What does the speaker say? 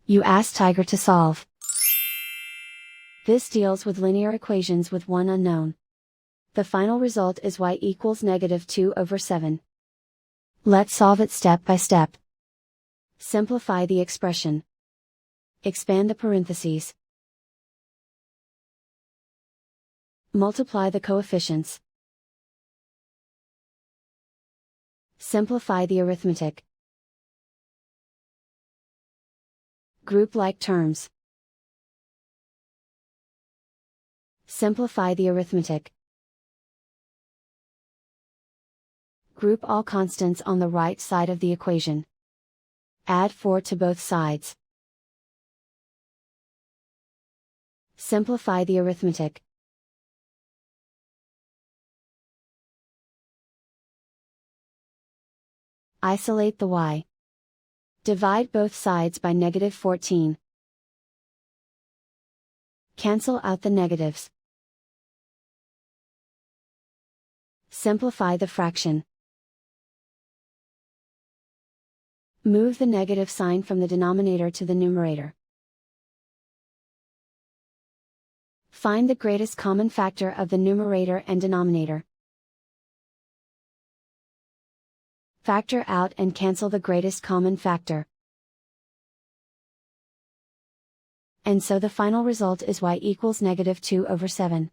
You ask Tiger to solve. This deals with linear equations with one unknown. The final result is y equals -2/7. Let's solve it step by step. Simplify the expression. Expand the parentheses. Multiply the coefficients. Simplify the arithmetic. Group like terms. Simplify the arithmetic. Group all constants on the right side of the equation. Add 4 to both sides. Simplify the arithmetic. Isolate the y. Divide both sides by -14. Cancel out the negatives. Simplify the fraction. Move the negative sign from the denominator to the numerator. Find the greatest common factor of the numerator and denominator. Factor out and cancel the greatest common factor. And so the final result is y equals -2/7.